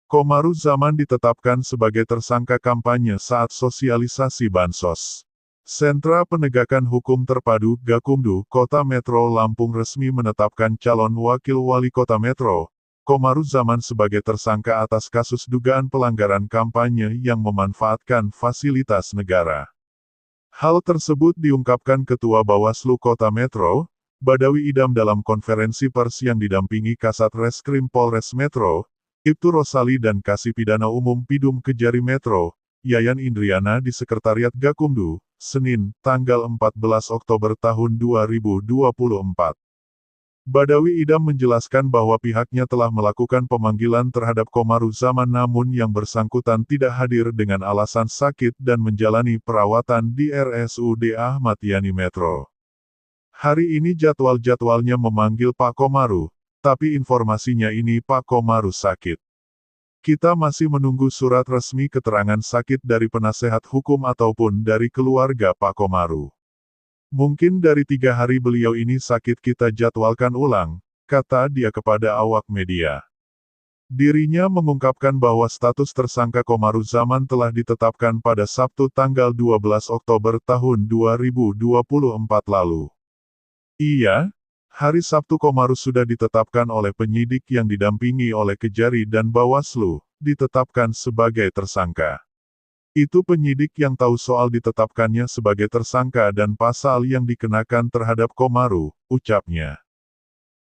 Komaru Zaman ditetapkan sebagai tersangka kampanye saat sosialisasi bansos. Sentra Penegakan Hukum Terpadu Gakumdu, Kota Metro Lampung resmi menetapkan calon wakil wali kota Metro, Komaru Zaman sebagai tersangka atas kasus dugaan pelanggaran kampanye yang memanfaatkan fasilitas negara. Hal tersebut diungkapkan Ketua Bawaslu Kota Metro, Badawi Idam dalam konferensi pers yang didampingi Kasat Reskrim Polres Metro, Ibtu Rosali dan Kasih Pidana Umum Pidum Kejari Metro, Yayan Indriana di Sekretariat Gakumdu, Senin, tanggal 14 Oktober tahun 2024. Badawi Idam menjelaskan bahwa pihaknya telah melakukan pemanggilan terhadap Komaru Zaman namun yang bersangkutan tidak hadir dengan alasan sakit dan menjalani perawatan di RSUD Ahmad Yani Metro. Hari ini jadwalnya memanggil Pak Komaru, tapi informasinya ini Pak Komaru sakit. Kita masih menunggu surat resmi keterangan sakit dari penasehat hukum ataupun dari keluarga Pak Komaru. Mungkin dari 3 hari beliau ini sakit kita jadwalkan ulang, kata dia kepada awak media. Dirinya mengungkapkan bahwa status tersangka Komaru Zaman telah ditetapkan pada Sabtu tanggal 12 Oktober tahun 2024 lalu. Iya, hari Sabtu Komaru sudah ditetapkan oleh penyidik yang didampingi oleh Kejari dan Bawaslu, ditetapkan sebagai tersangka. Itu penyidik yang tahu soal ditetapkannya sebagai tersangka dan pasal yang dikenakan terhadap Komaru, ucapnya.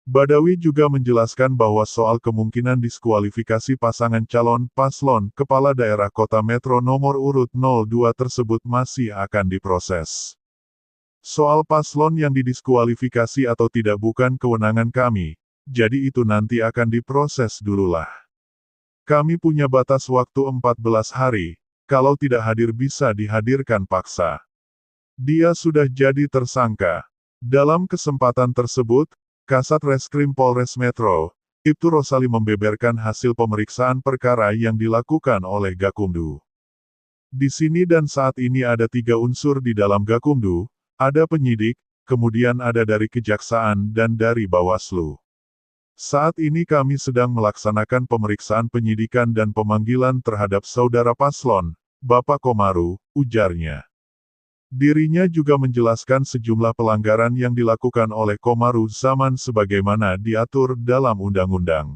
Badawi juga menjelaskan bahwa soal kemungkinan diskualifikasi pasangan calon paslon Kepala Daerah Kota Metro nomor urut 02 tersebut masih akan diproses. Soal paslon yang didiskualifikasi atau tidak bukan kewenangan kami, jadi itu nanti akan diproses dululah. Kami punya batas waktu 14 hari, kalau tidak hadir bisa dihadirkan paksa. Dia sudah jadi tersangka. Dalam kesempatan tersebut, Kasat Reskrim Polres Metro, Ibtu Rosali membeberkan hasil pemeriksaan perkara yang dilakukan oleh Gakumdu. Di sini dan saat ini ada 3 unsur di dalam Gakumdu, ada penyidik, kemudian ada dari Kejaksaan dan dari Bawaslu. Saat ini kami sedang melaksanakan pemeriksaan penyidikan dan pemanggilan terhadap saudara paslon, Bapak Komaru, ujarnya. Dirinya juga menjelaskan sejumlah pelanggaran yang dilakukan oleh Komaru Zaman sebagaimana diatur dalam undang-undang.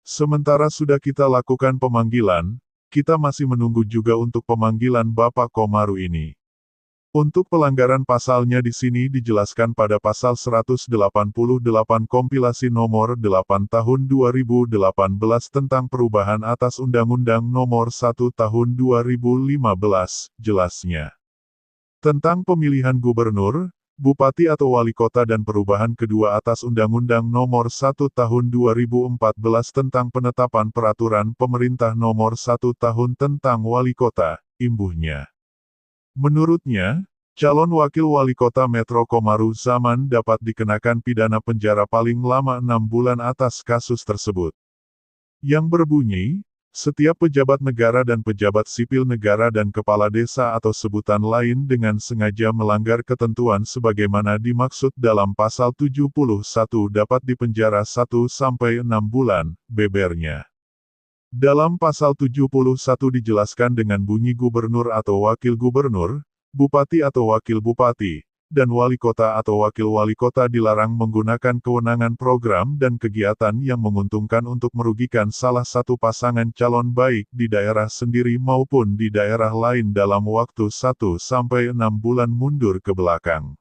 Sementara sudah kita lakukan pemanggilan, kita masih menunggu juga untuk pemanggilan Bapak Komaru ini. Untuk pelanggaran pasalnya di sini dijelaskan pada pasal 188 kompilasi nomor 8 tahun 2018 tentang perubahan atas Undang-Undang nomor 1 tahun 2015, jelasnya. Tentang pemilihan gubernur, bupati atau wali kota dan perubahan kedua atas Undang-Undang nomor 1 tahun 2014 tentang penetapan peraturan pemerintah nomor 1 tahun tentang wali kota, imbuhnya. Menurutnya, calon wakil wali kota Metro Komaru Zaman dapat dikenakan pidana penjara paling lama 6 bulan atas kasus tersebut. Yang berbunyi, setiap pejabat negara dan pejabat sipil negara dan kepala desa atau sebutan lain dengan sengaja melanggar ketentuan sebagaimana dimaksud dalam pasal 71 dapat dipenjara 1 sampai 6 bulan, bebernya. Dalam pasal 71 dijelaskan dengan bunyi gubernur atau wakil gubernur, bupati atau wakil bupati, dan wali kota atau wakil wali kota dilarang menggunakan kewenangan program dan kegiatan yang menguntungkan untuk merugikan salah satu pasangan calon baik di daerah sendiri maupun di daerah lain dalam waktu 1 sampai 6 bulan mundur ke belakang.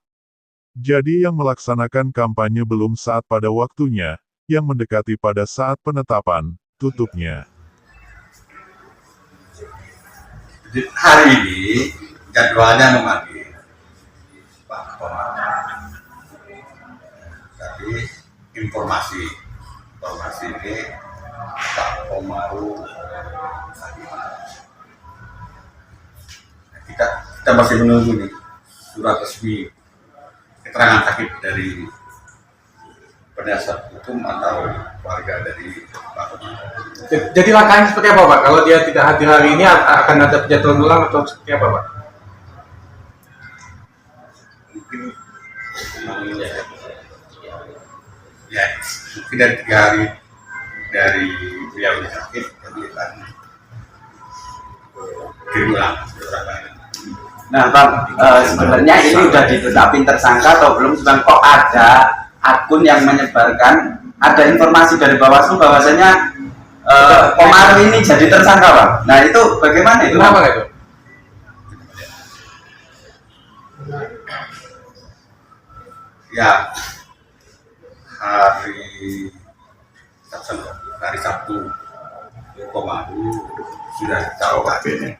Jadi yang melaksanakan kampanye belum saat pada waktunya, yang mendekati pada saat penetapan, tutupnya. Hari ini jadwalnya memanggil Pak Komaru. Tapi informasi ini Pak Komaru kita masih menunggu nih surat resmi keterangan sakit dari penasihat hukum atau warga dari Pak Komaru. Jadi langkahnya seperti apa Pak? Kalau dia tidak hadir hari ini akan ada penjadwalan ulang atau seperti apa Pak? Mungkin ya mungkin dari 3 hari dari beliau sakit kegiatan diulang beberapa hari. Nah Bang, sebenarnya ini udah ditetapin tersangka atau belum? Bang, kok ada akun yang menyebarkan ada informasi dari Bawaslu bahwasanya Komarus ini jadi tersangka Bang. Nah itu bagaimana itu? Kenapa nggak itu? Ya, hari Sabtu Komarus sudah ditawarkan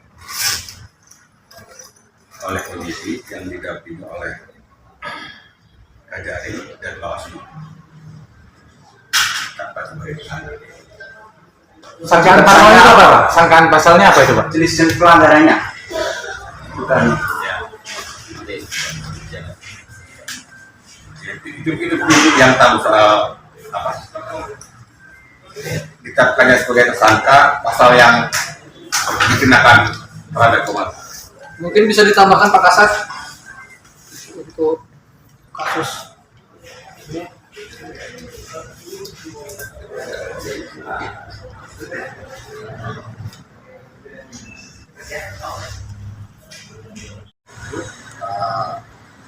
oleh penyidik yang didampingi oleh Kajari dan Bawaslu. Dapat memberikan Sangkaan pasalnya apa, Pak? Sangkaan pasalnya apa itu, Pak? Jenis pelanggarannya bukan ya, itu yang tahu soal apa ditetapkannya sebagai tersangka pasal yang dikenakan terhadap Komarus. Mungkin bisa ditambahkan Pak Kasat untuk kasus ini.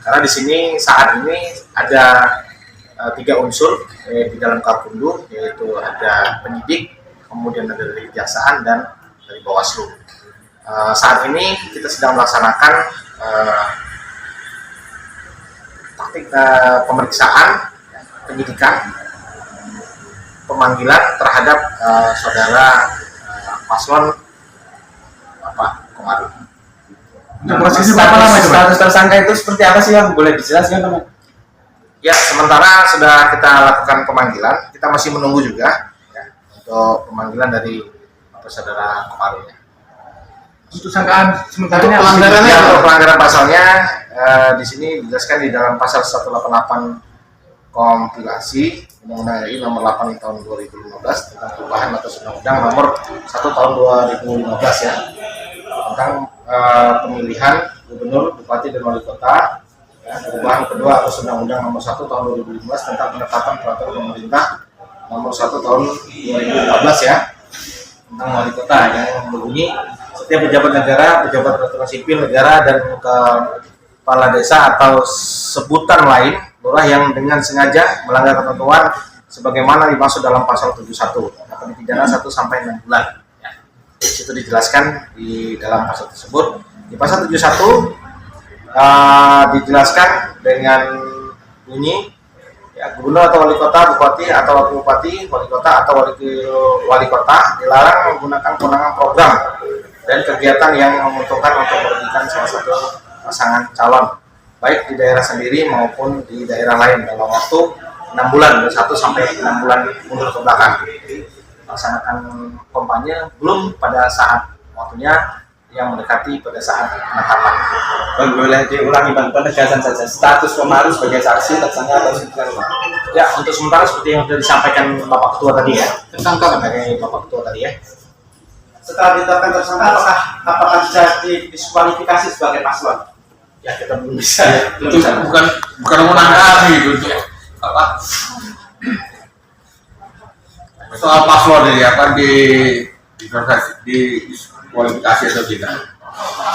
Karena di sini saat ini ada 3 unsur di dalam Kapundu, yaitu ada penyidik, kemudian ada dari kejaksaan dan dari Bawaslu. Saat ini kita sedang melaksanakan taktik pemeriksaan, penyidikan, pemanggilan terhadap saudara paslon Komarus. Nah, prosesnya berapa lama itu? Status tersangka itu seperti apa sih Bang? Boleh dijelaskan teman? Ya, sementara sudah kita lakukan pemanggilan, kita masih menunggu juga ya, untuk pemanggilan dari saudara Komarus. Untuk sangkaan sementara Untuk pelanggarannya, untuk pelanggaran pasalnya di sini dijelaskan di dalam pasal 188 kompilasi Undang-Undang RI nomor 8 tahun 2015 tentang perubahan atas Undang-Undang nomor 1 tahun 2015 ya, tentang pemilihan gubernur, bupati dan wali kota. Ya, perubahan kedua atas Undang-Undang nomor 1 tahun 2015 tentang penetapan peraturan pemerintah nomor 1 tahun 2014 ya, tentang wali kota yang berbunyi setiap pejabat negara, pejabat peraturan sipil negara dan kepala desa atau sebutan lain lurah yang dengan sengaja melanggar ketentuan sebagaimana dimaksud dalam pasal 71 dapat dipidana 1 sampai 6 bulan. Ya. Di situ dijelaskan di dalam pasal tersebut. Di pasal 71 dijelaskan dengan bunyi ya, gubernur atau wali kota, bupati atau wakil bupati, wali kota atau wali kota dilarang menggunakan kewenangan program dan kegiatan yang menguntungkan untuk merugikan salah satu pasangan calon baik di daerah sendiri maupun di daerah lain dalam waktu 6 bulan, 1 sampai 6 bulan mundur ke belakang. Laksanakan kampanye belum pada saat waktunya yang mendekati pada saat penetapan. Bang, boleh diulangi Bang, penegasan saja status Komarus sebagai saksi tersangka atau sebagai Ya, untuk sementara seperti yang sudah disampaikan Bapak Ketua tadi ya, Tersangka sebagai Bapak Ketua tadi ya. setelah ditetapkan tersangka apakah bisa didiskualifikasi sebagai paslon? Ya, kita belum bisa. Itu bukan wewenang kami itu untuk apa soal paslon ini akan di kualifikasi atau tidak.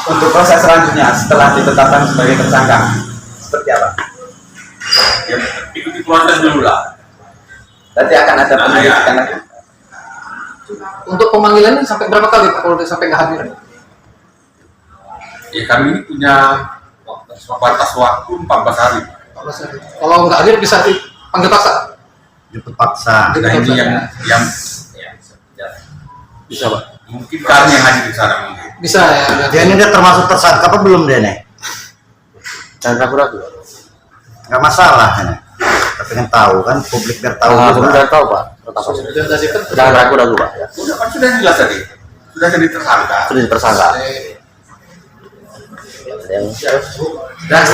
Untuk proses selanjutnya setelah ditetapkan sebagai tersangka seperti apa? Ya, ikuti proses dulu lah. Nanti akan ada penyelidikan lagi. Untuk pemanggilan ini sampai berapa kali Pak kalau dia sampai nggak hadir? Ya kami ini punya batas waktu 14 hari. Kalau nggak hadir bisa dipanggil paksa. Jemput paksa. Nah ini yang Bisa, Pak. mungkin kami yang hadir di sana mungkin. Bisa ya. Dia ini udah termasuk tersangka apa belum dia nih? Dan ragu-ragu. Nggak masalah ini. Tapi kan tahu kan publik biar tahu juga. Sudah tahu, Pak. Jangan ragu-ragu, Pak. Sudah jelas tadi. Sudah jadi tersangka. Sudah tersangka. Eh, Yang Dan